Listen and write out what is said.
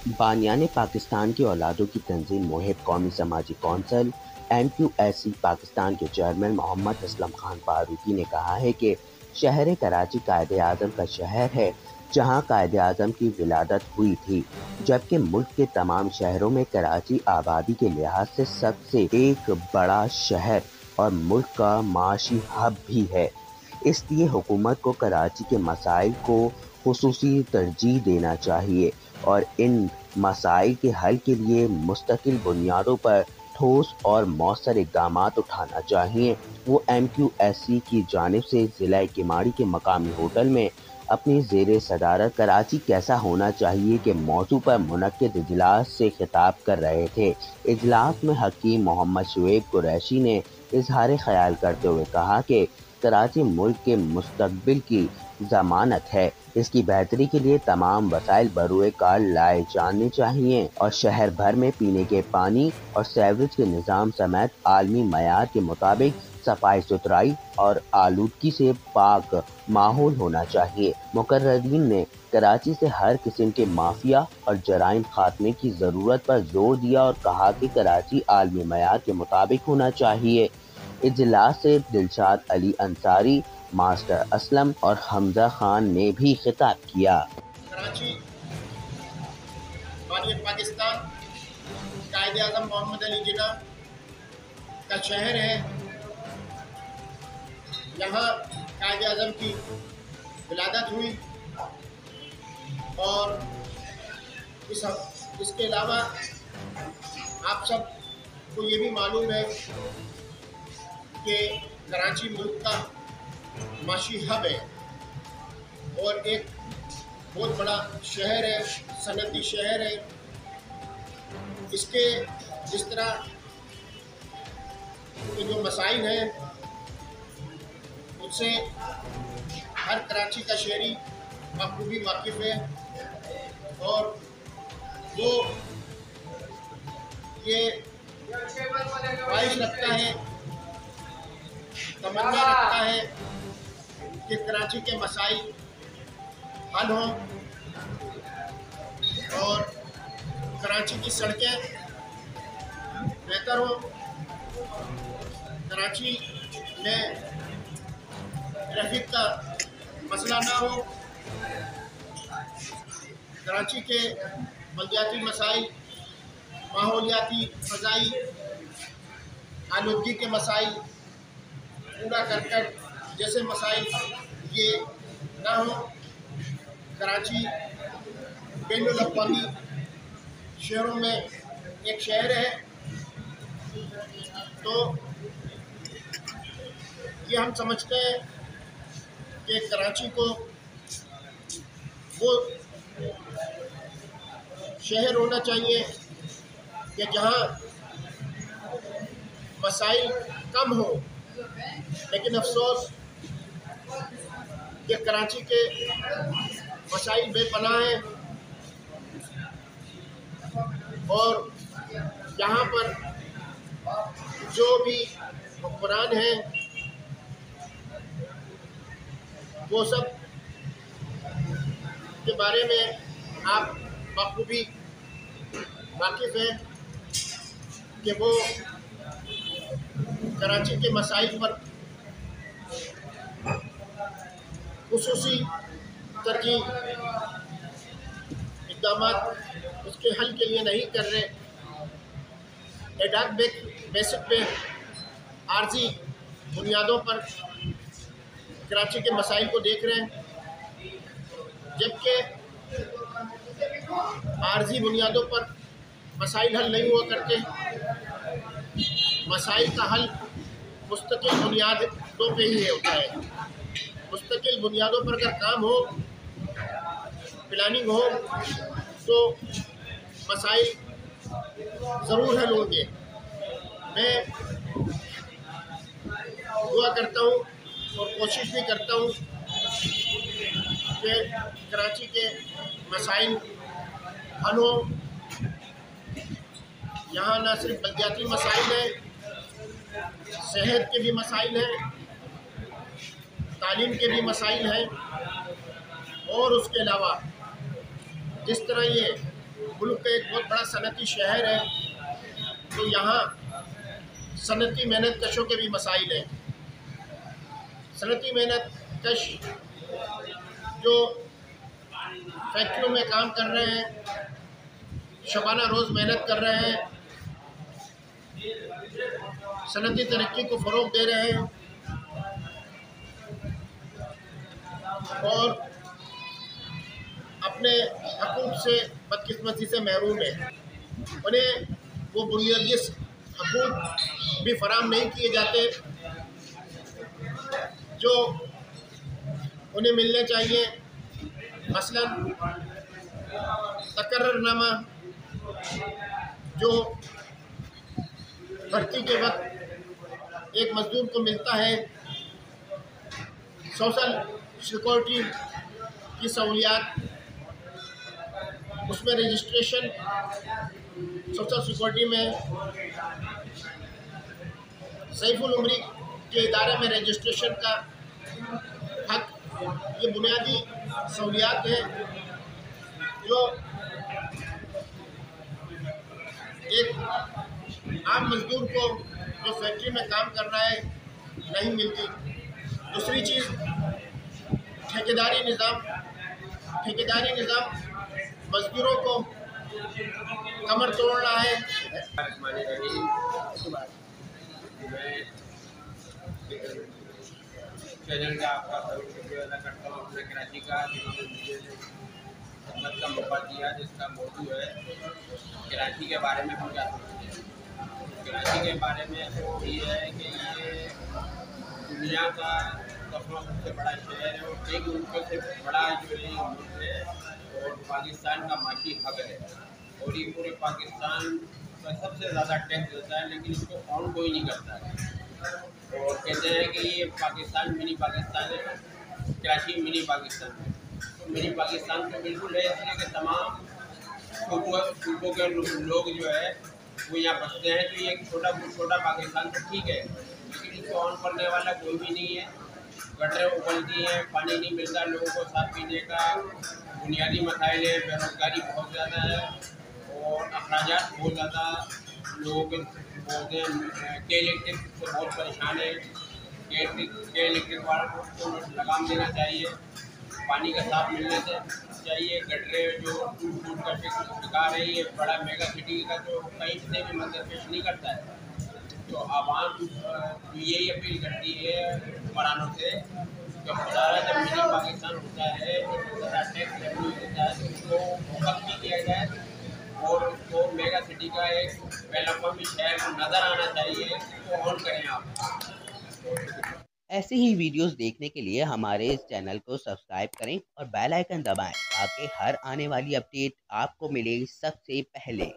बानियान पाकिस्तान की औलादों की तंजीम मुहिब कौमी समाजी कौंसिल MQSC पाकिस्तान के चेयरमैन मोहम्मद असलम खान फारूकी ने कहा है कि शहर कराची कायद-ए-आज़म का शहर है जहां कायद-ए-आज़म की विलादत हुई थी, जबकि मुल्क के तमाम शहरों में कराची आबादी के लिहाज से सबसे एक बड़ा शहर और मुल्क का माशी हब भी है। इसलिए हुकूमत को कराची के मसाइल को खुसूसी तरजीह देना चाहिए और इन मसाइल के हल के लिए मुस्तकिल बुनियादों पर ठोस और मौसर इक़दामात उठाना चाहिए। वो MQSC की जानिब से ज़िला किमाड़ी के मकामी होटल में अपनी ज़ेर सदारत कराची कैसा होना चाहिए के मौजू पर मुनक्किद इजलास से खिताब कर रहे थे। इजलास में हकीम मोहम्मद शुएब कुरैशी ने इजहार ख्याल करते हुए कहा कि कराची मुल्क के मुस्तकबिल की ज़मानत है। इसकी बेहतरी के लिए तमाम वसाइल बरूए कार लाए जाने चाहिए और शहर भर में पीने के पानी और सीवरेज के निज़ाम समेत आलमी मयार के मुताबिक सफाई सुथराई और आलूदगी से पाक माहौल होना चाहिए। मुकर्ररीन ने कराची से हर किस्म के माफिया और जराइम खात्मे की ज़रूरत पर जोर दिया और कहा कि कराची आलमी मयार के मुताबिक होना चाहिए। इजलास से दिलशाद अली अंसारी, मास्टर असलम और हमजा खान ने भी खिताब किया। कराची बानियान पाकिस्तान कायद-ए-आज़म मोहम्मद अली जिन्ना का शहर है। यहाँ कायद-ए-आज़म की विलादत हुई और इसके अलावा आप सब को ये भी मालूम है कि कराची मुल्क का माशी हब है और एक बहुत बड़ा शहर है, सनती शहर है। इसके जिस तरह के जो मसाइल हैं उससे हर कराची का शहरी बखूबी वाकिफ़ है और वो ये ख्वाहिश रखता है, तमन्ना रखता है कि कराची के मसाइल हल हों और कराची की सड़कें बेहतर हों, कराची में ट्रैफिक का मसला ना हो, कराची के बलदियाती मसाइल, माहौलियाती, फ़ज़ाई, आलूदगी के मसाइल, कूड़ा करकट जैसे मसाइल ये ना हो। कराची बैनुल अक़वामी शहरों में एक शहर है, तो ये हम समझते हैं कि कराची को वो शहर होना चाहिए कि जहाँ मसाइल कम हो, लेकिन अफसोस कि कराची के मसाइल बेपनाह हैं और यहाँ पर जो भी हुक्मरान हैं वो सब के बारे में आप बखूबी वाकिफ़ हैं कि वो कराची के मसाइल पर खुसूसी तरजीह इक़दामात उसके हल के लिए नहीं कर रहे, एडाक बेसिक पे आर्जी बुनियादों पर कराची के मसाइल को देख रहे हैं, जबकि आर्जी बुनियादों पर मसाइल हल नहीं हुआ करते। मसाइल का हल मुस्तकिल बुनियादों पे ही होता है। मुस्तकिल बुनियादों पर अगर काम हो, प्लानिंग हो, तो मसाइल ज़रूर हल होंगे। मैं दुआ करता हूँ और कोशिश भी करता हूँ कि कराची के मसाइल हल हो। यहाँ न सिर्फ बलदियाती मसाइल हैं, सेहत के भी मसाइल हैं, तालीम के भी मसाइल हैं और उसके अलावा जिस तरह ये मुल्क का एक बहुत बड़ा सनती शहर है, तो यहाँ सनती मेहनत कशों के भी मसाइल हैं। सनती मेहनत कश जो फैक्ट्रियों में काम कर रहे हैं, शबाना रोज़ मेहनत कर रहे हैं, सनती तरक्की को फ़रोग़ दे रहे हैं और अपने हकूक़ से बदकिस्मती से महरूम है। उन्हें वो बुनियादी हकूक़ भी फराहम नहीं किए जाते जो उन्हें मिलने चाहिए। मसलन तकर्ररनामा जो भर्ती के वक्त एक मजदूर को मिलता है, सोशल सिक्योरिटी की सहूलियात, उसमें रजिस्ट्रेशन सोशल सिक्योरिटी में सैफुल उमरी के इदारे में रजिस्ट्रेशन का हक, ये बुनियादी सहूलियात हैं जो एक आम मजदूर को जो फैक्ट्री में काम कर रहा है नहीं मिलती। दूसरी चीज़ ठेकेदारी निज़ाम मजदूरों को कमर तोड़ रहा है। चैनल का आपका बहुत शुक्रिया अदा करता हूँ। अपने कराची का मुझे खिदमत का मौका दिया, जिसका मौजू है कराची के बारे में हम क्या सोचते हैं। कराची के बारे में ये है कि ये दुनिया का 10वां सबसे बड़ा शहर है और कई मुल्कों से बड़ा जो है मुल्क है और पाकिस्तान का माशी हब है और ये पूरे पाकिस्तान का सबसे ज़्यादा टैक्स देता है, लेकिन इसको ऑन कोई नहीं करता है। और कहते हैं कि ये पाकिस्तान मिनी पाकिस्तान है, कराची मिनी पाकिस्तान है। तो मिनी पाकिस्तान तो बिल्कुल है, इसलिए कि तमाम सूबों के लोग जो है वो यहाँ बसते हैं। तो ये छोटा पाकिस्तान तो ठीक है, लेकिन इसको ऑन करने वाला कोई भी नहीं है। गटरें उबलती हैं, पानी नहीं मिलता लोगों को साफ पीने का, बुनियादी मसाइल है, बेरोज़गारी बहुत ज़्यादा है और अखराजात बहुत ज़्यादा लोगों के बोलते हैं। के इलेक्ट्रिक से बहुत परेशान है, के इलेक्ट्रिक वालों को लगाम देना चाहिए, पानी का साफ मिलने से चाहिए। गटरें जो टूट कर बिका रही है, बड़ा मेगा सिटी का तो कहीं से भी मंजर पेश नहीं करता है। तो आवाम यही अपील करती है हुक्मरानों से कि खुदारा जब मिनी पाकिस्तान होता है, टैक्स रेवेन्यू होता है, तो उसको फोकस भी किया जाए और उसको मेगा सिटी का एक डेवलपमेंट शहर को नज़र आना चाहिए, तो ऑन करें आप। ऐसी ही वीडियोस देखने के लिए हमारे इस चैनल को सब्सक्राइब करें और बेल आइकन दबाएं ताकि हर आने वाली अपडेट आपको मिले सबसे पहले।